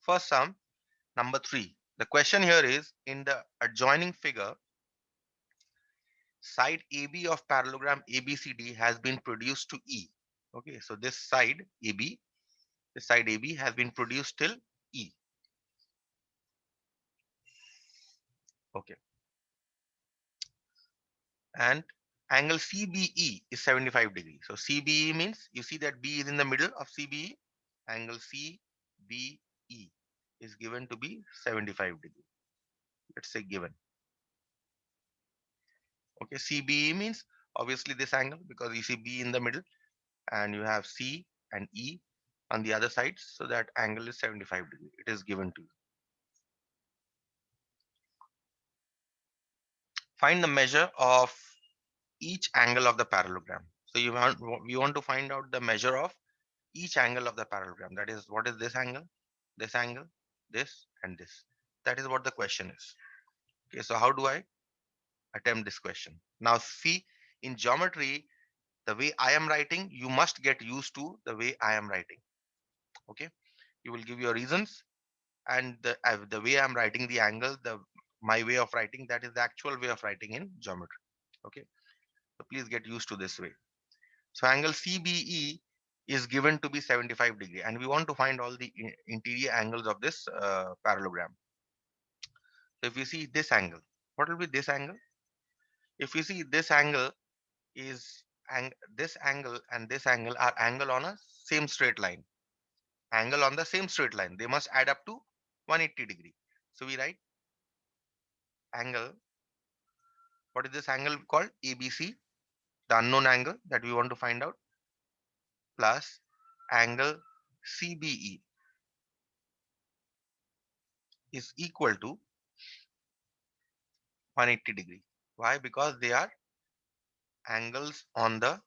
First sum, number 3. The question here is, in the adjoining figure, side AB of parallelogram ABCD has been produced to E. Okay, so this side AB has been produced till E. Okay, and angle CBE is 75 degrees. So CBE means, you see that B is in the middle of CBE. Angle CBE is given to be 75 degrees. Let's say given. Okay, CBE means obviously this angle, because you see B in the middle and you have C and E on the other side. So that angle is 75 degrees. It is given to you. Find the measure of each angle of the parallelogram. So we want to find out the measure of each angle of the parallelogram. That is, what is this angle, this, and this. That is what the question is. Okay, so how do I attempt this question? Now, see, in geometry, the way I am writing, you must get used to the way I am writing. Okay, you will give your reasons, and the way I'm writing the angle, my way of writing, that is the actual way of writing in geometry. Okay, so please get used to this way. So angle CBE is given to be 75 degree, and we want to find all the interior angles of this parallelogram. So if you see this angle, what will be this angle? If you see this angle is this angle and this angle are angle on a same straight line. Angle on the same straight line. They must add up to 180 degree. So we write angle. What is this angle called? ABC, the unknown angle that we want to find out, plus angle CBE is equal to 180 degree. Why? Because they are angles on the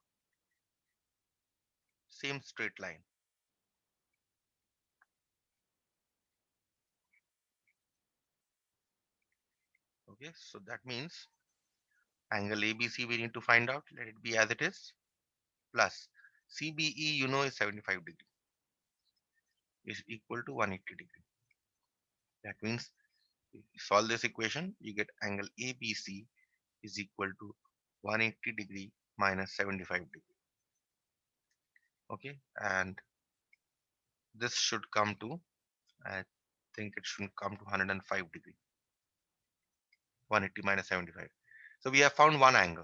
same straight line. Okay, so that means angle ABC we need to find out. Let it be as it is, plus CBE, you know, is 75 degree, is equal to 180 degree. That means if you solve this equation, you get angle ABC is equal to 180 degree minus 75 degree. Okay, and this should come to, I think it should come to 105 degree. 180 minus 75. So we have found one angle.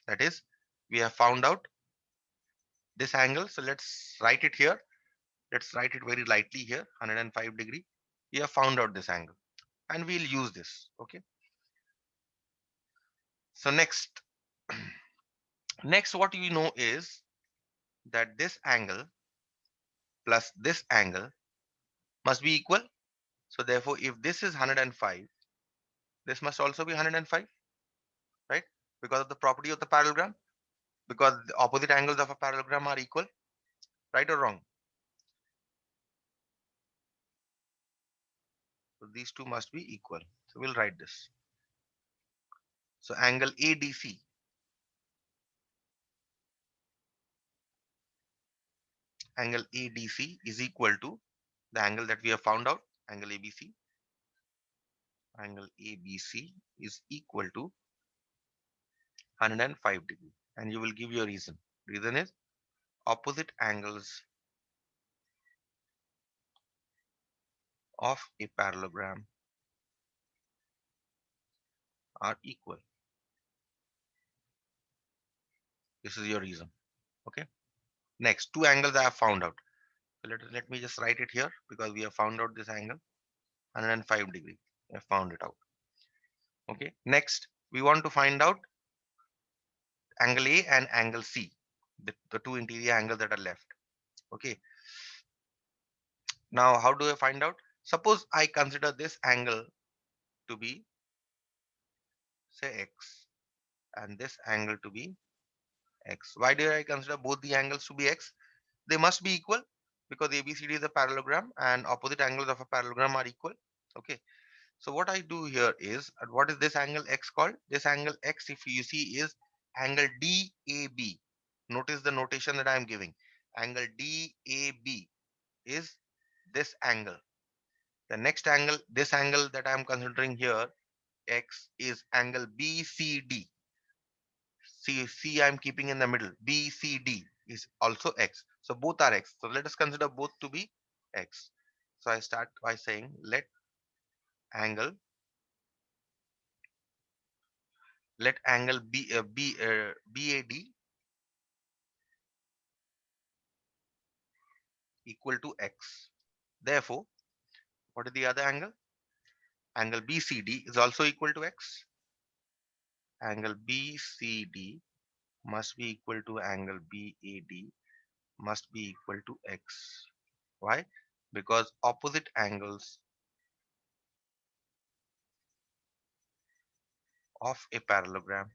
That is, we have found out this angle. So let's write it here. Let's write it very lightly here, 105 degree. We have found out this angle, and we'll use this. Okay. So next, next what we know is that this angle plus this angle must be equal. So therefore, if this is 105, this must also be 105, right? Because of the property of the parallelogram, because the opposite angles of a parallelogram are equal, right or wrong? So these two must be equal. So we'll write this. So angle ADC, angle ADC is equal to the angle that we have found out, angle ABC. Angle ABC is equal to 105 degree, and you will give your reason. Reason is opposite angles of a parallelogram are equal. This is your reason. Okay. Next, two angles I have found out. So let me just write it here, because we have found out this angle 105 degree. We have found it out. Okay. Next, we want to find out angle A and angle C, the two interior angles that are left. Okay. Now, how do I find out? Suppose I consider this angle to be, say, X, and this angle to be X. Why do I consider both the angles to be X? They must be equal, because ABCD is a parallelogram and opposite angles of a parallelogram are equal. Okay. So what I do here is, what is this angle X called? This angle X, if you see, is angle DAB. Notice the notation that I am giving. Angle DAB is this angle. The next angle, this angle that I am considering here, x, is angle BCD. C I'm keeping in the middle. BCD is also x. So both are x. So let us consider both to be x. So I start by saying angle let angle BAD equal to x. Therefore, what is the other angle? Angle BCD is also equal to x. Angle BCD must be equal to angle BAD must be equal to x. Why? Because opposite angles of a parallelogram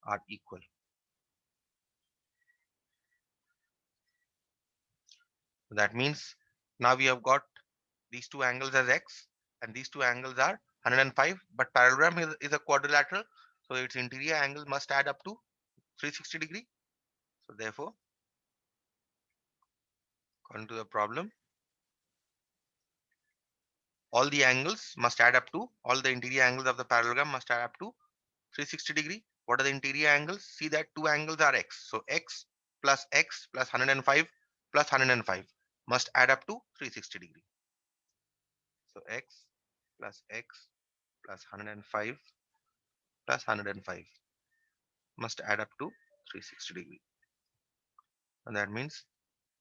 are equal. That means now we have got these two angles as x and these two angles are 105, but parallelogram is a quadrilateral, so its interior angle must add up to 360 degree. So therefore, according to the problem, all the angles must add up to, all the interior angles of the parallelogram must add up to 360 degree. What are the interior angles? See that two angles are x. So x plus 105 plus 105 must add up to 360 degree. So x plus 105 plus 105 must add up to 360 degree. And that means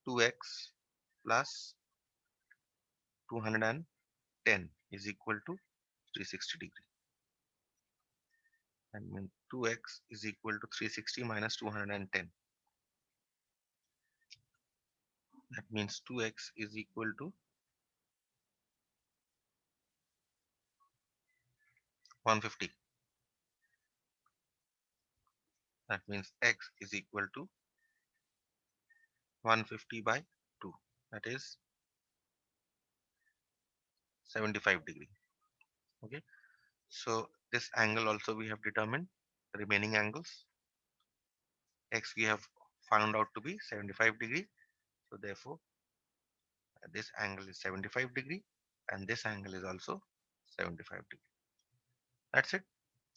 2x plus 210 is equal to 360 degree. And means 2x is equal to 360 minus 210. That means 2x is equal to 150. That means x is equal to 150 by 2. That is 75 degree. Okay. So this angle also we have determined. The remaining angles. X we have found out to be 75 degree. So therefore this angle is 75 degree and this angle is also 75 degree. That's it.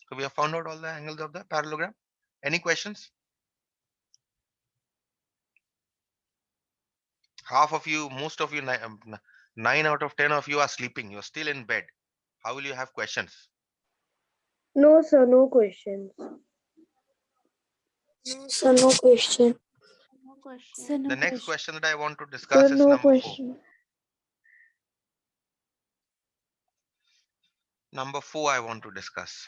So we have found out all the angles of the parallelogram. Any questions? Half of you, most of you, 9 out of 10 of you are sleeping. You're still in bed. How will you have questions? No, sir, no questions. No, sir, no question. No question. Sir, The no next question. question that I want to Sir, discuss is no number 4. question. Number 4 I want to discuss.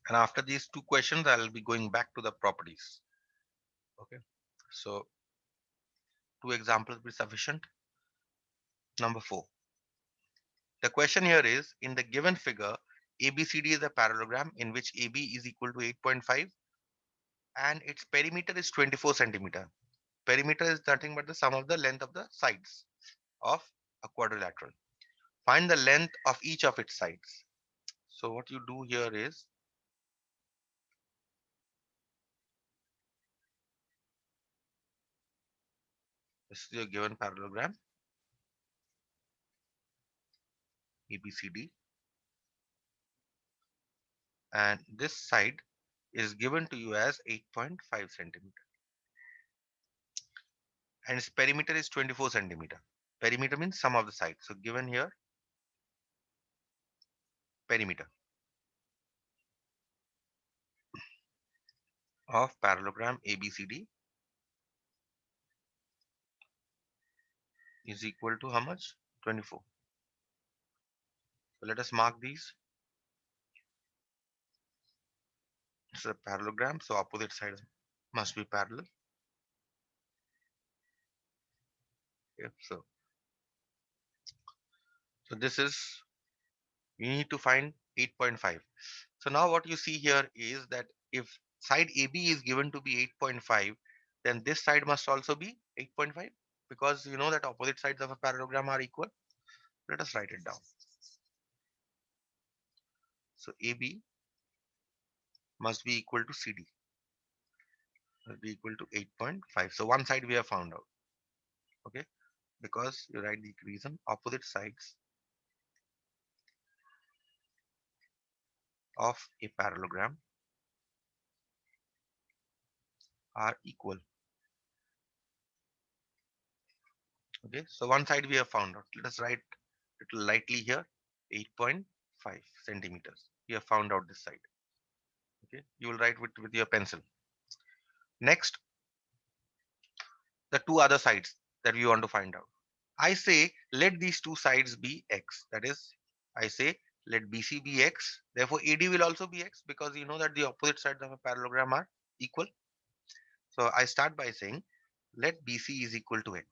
And after these two questions, I'll be going back to the properties. Okay. So two examples will be sufficient. Number 4. The question here is, in the given figure, ABCD is a parallelogram in which AB is equal to 8.5 and its perimeter is 24 centimeter. Perimeter is nothing but the sum of the length of the sides of a quadrilateral. Find the length of each of its sides. So what you do here is, this is your given parallelogram ABCD, and this side is given to you as 8.5 centimeter and its perimeter is 24 centimeter. Perimeter means sum of the sides. So given here perimeter of parallelogram ABCD is equal to how much? 24. So let us mark these. It's a parallelogram, so opposite sides must be parallel. Okay, so this is, we need to find 8.5. So now what you see here is that if side AB is given to be 8.5, then this side must also be 8.5, because you know that opposite sides of a parallelogram are equal. Let us write it down. So AB must be equal to CD, must be equal to 8.5. So one side we have found out. Okay, because you write the reason opposite sides of a parallelogram are equal. Okay, so one side we have found out. Let us write it lightly here, 8.5 centimeters. We have found out this side. Okay, you will write with your pencil. Next, the two other sides that we want to find out. I say let these two sides be x. That is, I say let BC be x. Therefore, AD will also be x because you know that the opposite sides of a parallelogram are equal. So I start by saying let BC is equal to x.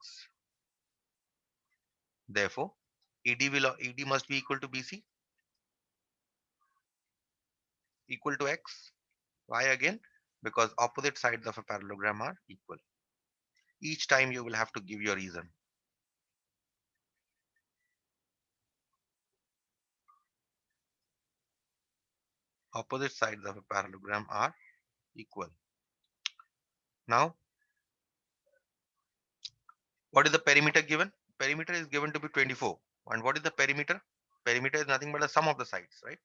Therefore, AD must be equal to BC, equal to x. Why again? Because opposite sides of a parallelogram are equal. Each time you will have to give your reason. Opposite sides of a parallelogram are equal. Now, what is the perimeter given? Perimeter is given to be 24. And what is the perimeter? Perimeter is nothing but the sum of the sides, right?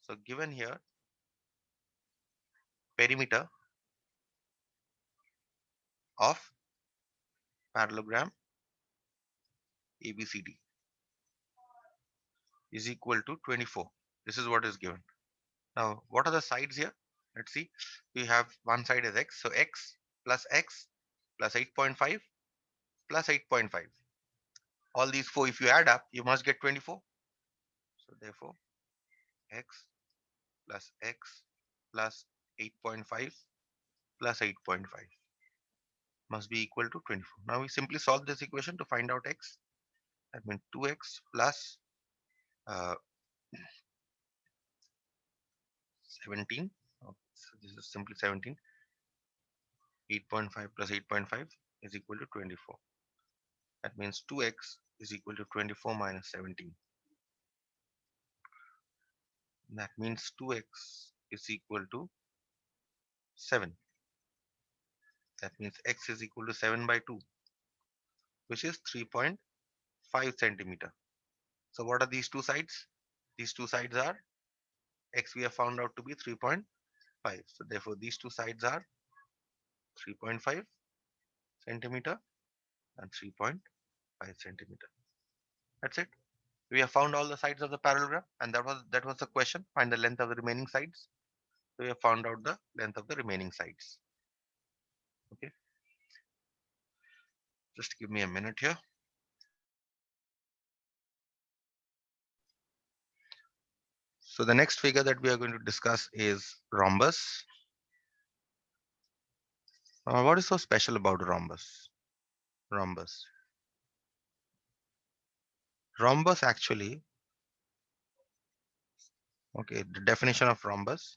So given here, perimeter of parallelogram ABCD is equal to 24. This is what is given. Now, what are the sides here? Let's see. We have one side is x. So x plus 8.5 plus 8.5. All these four, if you add up, you must get 24. So therefore, x plus 8.5 plus 8.5 must be equal to 24. Now we simply solve this equation to find out x. That means 2x plus uh, 17. Okay, so this is simply 17. 8.5 plus 8.5 is equal to 24. That means 2x is equal to 24 minus 17. That means 2x is equal to 7. That means x is equal to 7 by 2, which is 3.5 centimeter. So what are these two sides? These two sides are x we have found out to be 3.5. So therefore these two sides are 3.5 centimeter and 3.5 centimeter. That's it. We have found all the sides of the parallelogram, and that was the question. Find the length of the remaining sides. So we have found out the length of the remaining sides. Okay, just give me a minute here. So the next figure that we are going to discuss is rhombus. What is so special about rhombus? Rhombus. Rhombus actually, okay, the definition of rhombus.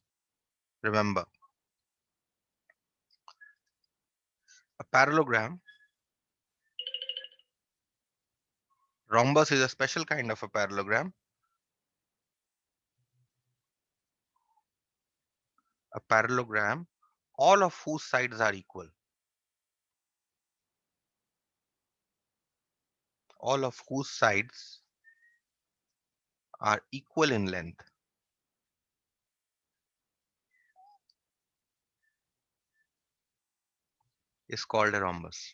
Remember, a parallelogram. Rhombus is a special kind of a parallelogram. A parallelogram, all of whose sides are equal. All of whose sides are equal in length is called a rhombus.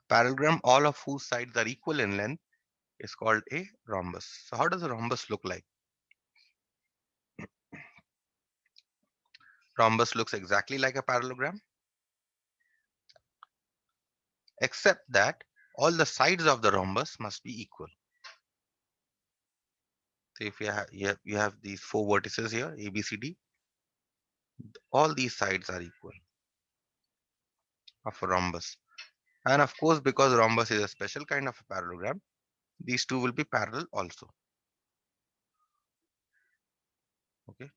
Parallelogram, all of whose sides are equal in length is called a rhombus. So how does a rhombus look like? Rhombus looks exactly like a parallelogram, except that all the sides of the rhombus must be equal. So if you have these four vertices here, A, B, C, D, all these sides are equal of a rhombus. And of course, because rhombus is a special kind of a parallelogram, these two will be parallel also. Okay.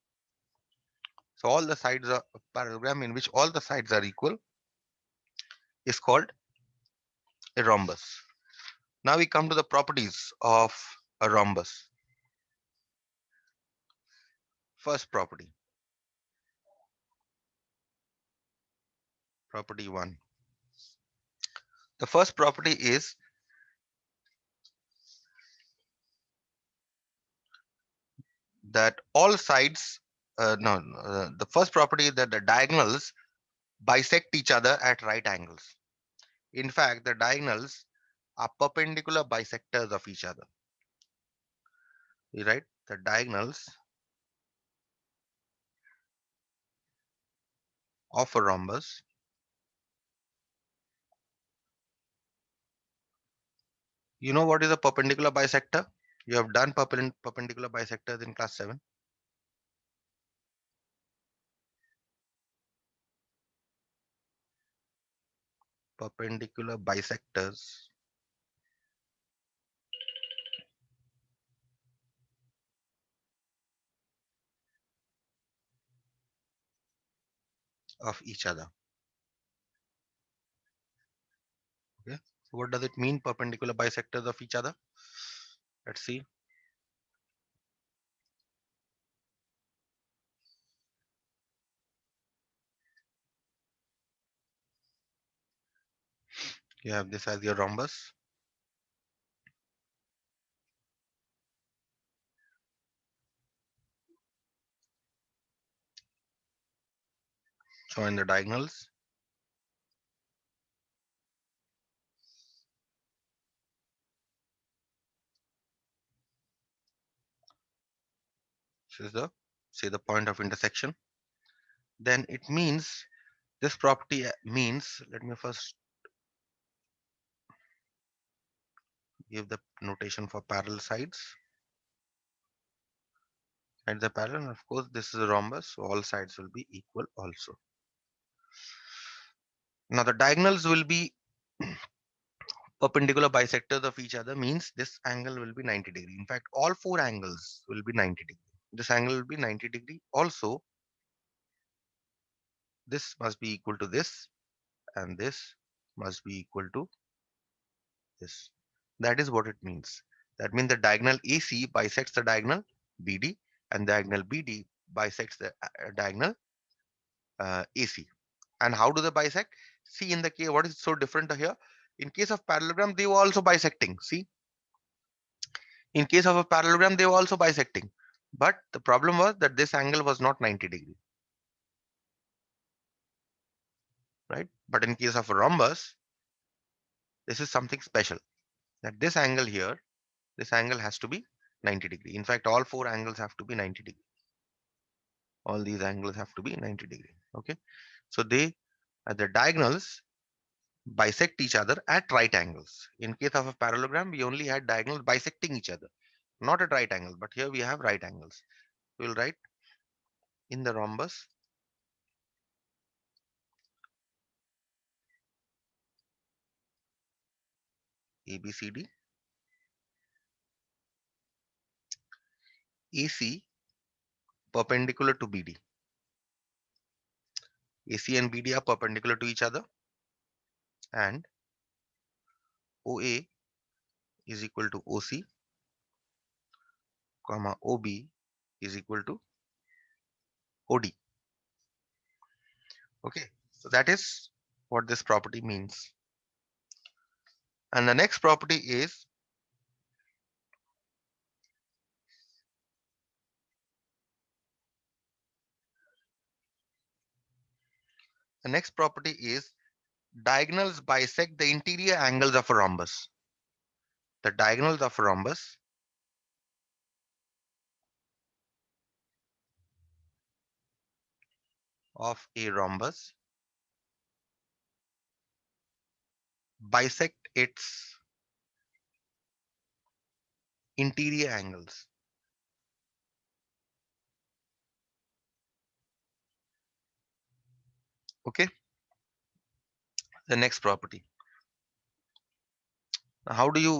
So all the sides of a parallelogram in which all the sides are equal is called a rhombus. Now we come to the properties of a rhombus. First property, property 1. The first property is that all sides, no, the first property is that the diagonals bisect each other at right angles. In fact, the diagonals are perpendicular bisectors of each other. You write the diagonals of a rhombus. You know what is a perpendicular bisector? You have done perpendicular bisectors in class 7. Perpendicular bisectors of each other. Okay. So what does it mean, perpendicular bisectors of each other? Let's see. You have this as your rhombus. Join the diagonals. This is the, say, the point of intersection. Then it means, this property means, let me first give the notation for parallel sides. And the parallel, of course, this is a rhombus, so all sides will be equal also. Now the diagonals will be perpendicular bisectors of each other, means this angle will be 90 degree. In fact, all four angles will be 90 degree. This angle will be 90 degree. Also, this must be equal to this, and this must be equal to this. That is what it means. That means the diagonal AC bisects the diagonal BD, and diagonal BD bisects the diagonal AC. And how do they bisect? See, in the case, what is so different here? In case of parallelogram, they were also bisecting. See, in case of a parallelogram, they were also bisecting. But the problem was that this angle was not 90 degree, right? But in case of a rhombus, this is something special. That this angle here, this angle has to be 90 degree. In fact, all four angles have to be 90 degree. All these angles have to be 90 degree. Okay. So they, at the diagonals, bisect each other at right angles. In case of a parallelogram, we only had diagonals bisecting each other, not at right angle, but here we have right angles. We will write in the rhombus ABCD, AC perpendicular to BD. AC and BD are perpendicular to each other, and OA is equal to OC, comma OB is equal to OD. Okay, so that is what this property means. And the next property is, diagonals bisect the interior angles of a rhombus. The diagonals of a rhombus bisect its interior angles. Okay, the next property. How do you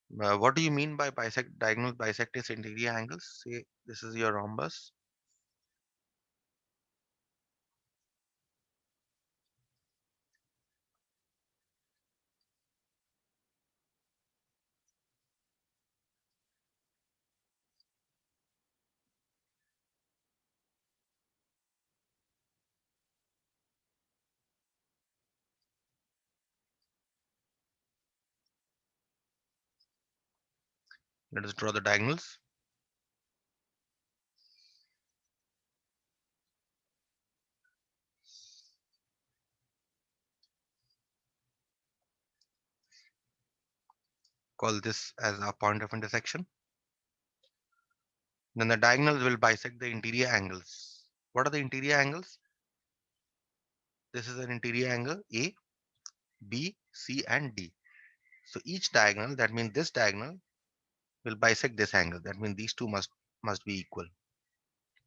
what do you mean by bisect, diagonal bisect its interior angles? Say this is your rhombus. Let us draw the diagonals. Call this as a point of intersection. Then the diagonals will bisect the interior angles. What are the interior angles? This is an interior angle A, B, C, and D. So each diagonal, that means this diagonal, will bisect this angle. That means these two must be equal.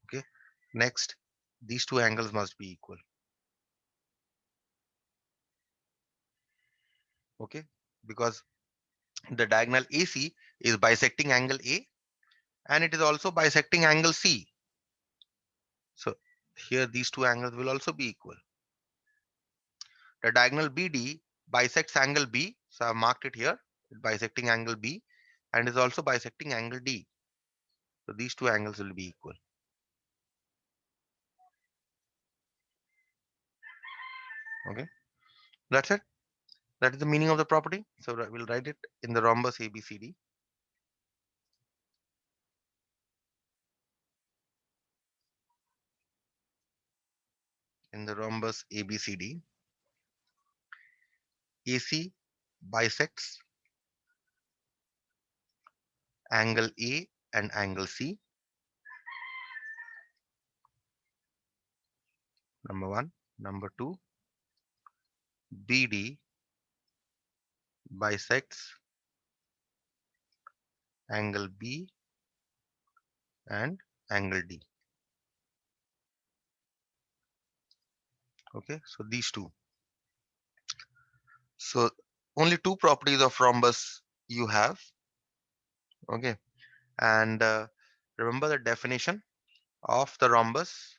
Okay. Next, these two angles must be equal. Okay, because the diagonal AC is bisecting angle A and it is also bisecting angle C. So here these two angles will also be equal. The diagonal BD bisects angle B. So I've marked it here, bisecting angle B, and is also bisecting angle D. So these two angles will be equal. Okay, that's it. That is the meaning of the property. So we'll write it in the rhombus ABCD. In the rhombus ABCD, AC bisects angle A and angle C. Number one. Number two, BD bisects angle B and angle D. Okay, so these two. So only two properties of rhombus you have. Okay, and remember the definition of the rhombus.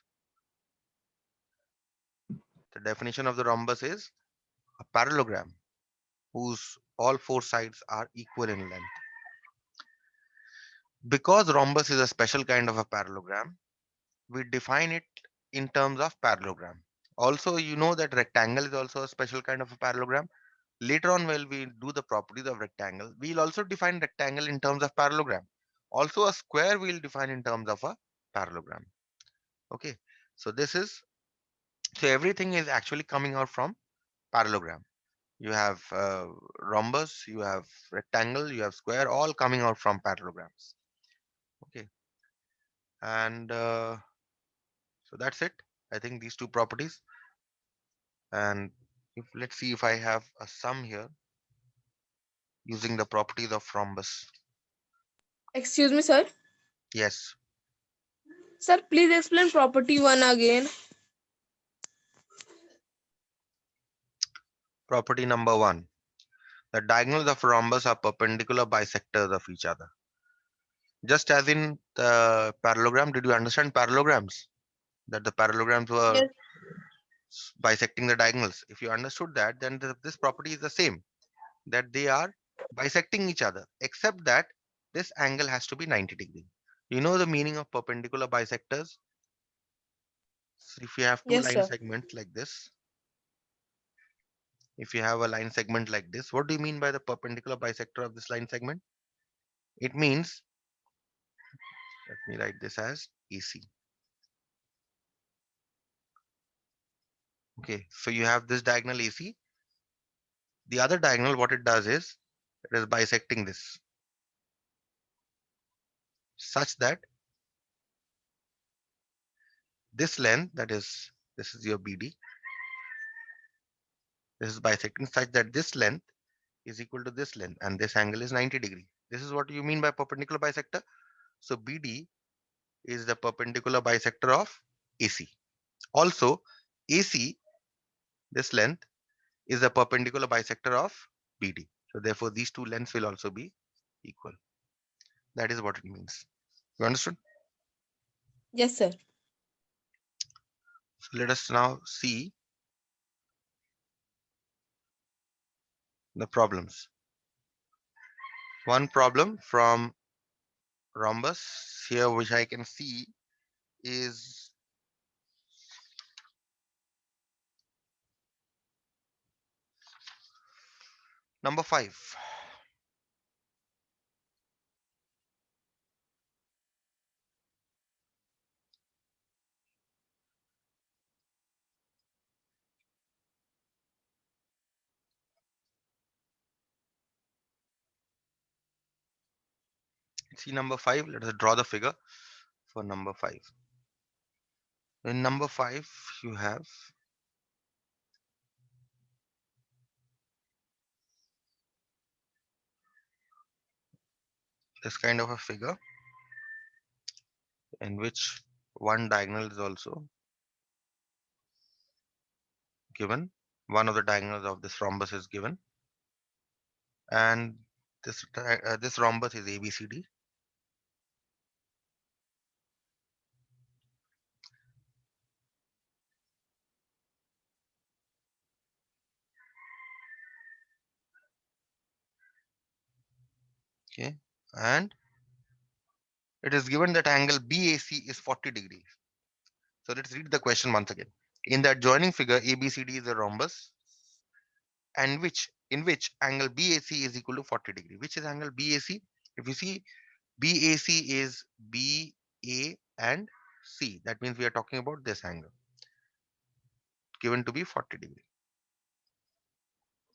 The definition of the rhombus is a parallelogram whose all four sides are equal in length. Because rhombus is a special kind of a parallelogram, we define it in terms of parallelogram. Also, you know that rectangle is also a special kind of a parallelogram. Later on, when we do the properties of rectangle, we'll also define rectangle in terms of parallelogram. Also, a square we'll define in terms of a parallelogram. Okay, so so everything is actually coming out from parallelogram. You have rhombus, you have rectangle, you have square, all coming out from parallelograms. Okay, and so that's it. I think these two properties. And if let's see if I have a sum here using the properties of rhombus. Excuse me, sir. Yes, Sir, please explain property 1 again. property number one. The diagonals of rhombus are perpendicular bisectors of each other. Just as in the parallelogram, did you understand parallelograms? That the parallelograms were Yes. bisecting the diagonals. If you understood that, then this property is the same, that they are bisecting each other, except that this angle has to be 90 degree. You know the meaning of perpendicular bisectors? So if you have two Yes, line sir. segments like this, if you have a line segment like this, what do you mean by the perpendicular bisector of this line segment? It means, let me write this as AC. Okay, so you have this diagonal AC. The other diagonal, what it does is, it is bisecting this such that this length, that is, this is your BD, this is bisecting such that this length is equal to this length and this angle is 90 degree. This is what you mean by perpendicular bisector. So BD is the perpendicular bisector of AC. Also, AC, this length, is the perpendicular bisector of BD. So therefore, these two lengths will also be equal. That is what it means. You understood? Yes, sir. So let us now see the problems. One problem from rhombus here, which I can see, is number 5. See number 5. Let us draw the figure for number 5. In number 5, you have this kind of a figure in which one diagonal is also given. One of the diagonals of this rhombus is given, and this rhombus is ABCD. Okay, and it is given that angle BAC is 40 degrees. So let's read the question once again. In the adjoining figure, ABCD is a rhombus, and which angle BAC is equal to 40 degree. Which is angle BAC? If you see, BAC is BA and C. That means we are talking about this angle given to be 40 degree.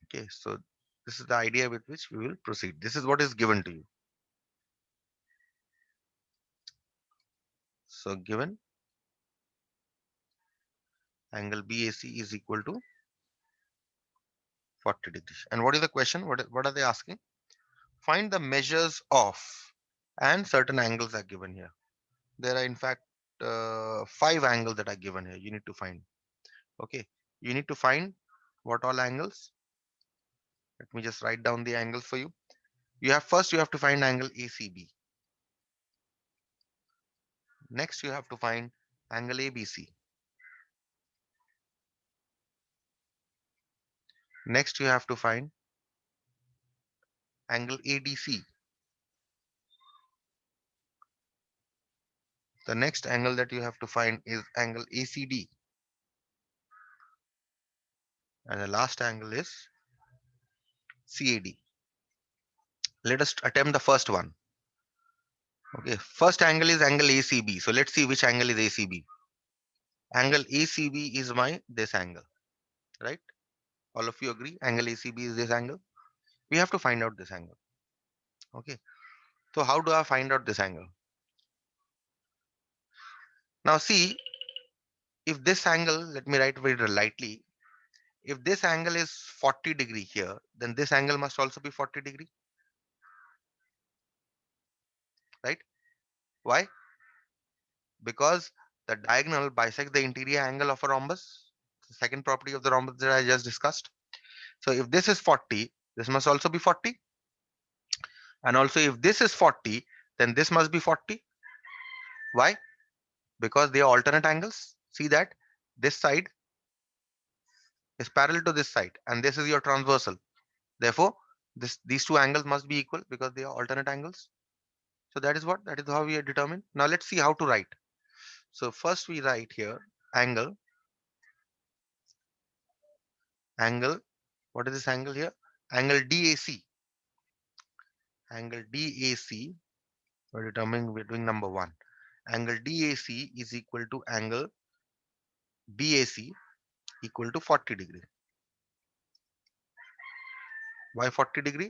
Okay, so this is the idea with which we will proceed. This is what is given to you. So given angle BAC is equal to 40 degrees. And what is the question? What are they asking? Find the measures of, and certain angles are given here. There are in fact 5 angles that are given here. You need to find. Okay, you need to find what all angles. Let me just write down the angles for you. You have to find angle ACB. Next, you have to find angle ABC. Next, you have to find angle ADC. The next angle that you have to find is angle ACD. And the last angle is CAD. Let us attempt the first one. Okay, first angle is angle ACB. So let's see which angle is ACB. Angle ACB is this angle, right? All of you agree? Angle ACB is this angle. We have to find out this angle. Okay, so how do I find out this angle? Now see, if this angle, let me write very lightly. If this angle is 40 degree here, then this angle must also be 40 degree, right? Why? Because the diagonal bisects the interior angle of a rhombus. The second property of the rhombus that I just discussed. So if this is 40, this must also be 40. And also if this is 40, then this must be 40. Why? Because they are alternate angles. See that this side is parallel to this side and this is your transversal. Therefore, these two angles must be equal because they are alternate angles. So that is how we are determined. Now let's see how to write. So first we write here angle, angle, what is this angle here? Angle DAC. Angle DAC, we're determining, we're doing number 1. Angle DAC is equal to angle BAC equal to 40 degree. Why 40 degree?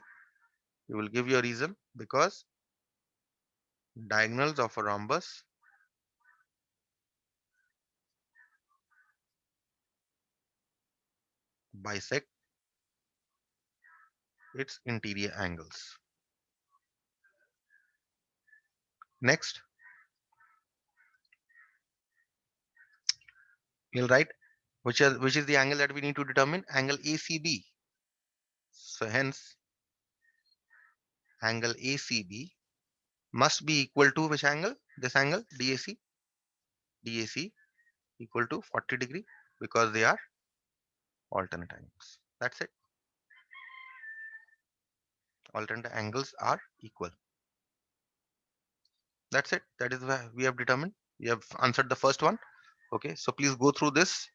You will give your reason because diagonals of a rhombus bisect its interior angles. Next, we'll write which is the angle that we need to determine, angle ACB. So hence angle ACB must be equal to which angle? This angle DAC. DAC equal to 40 degree because they are alternate angles. That's it. Alternate angles are equal. That's it. That is why we have determined. We have answered the first one. Okay, so please go through this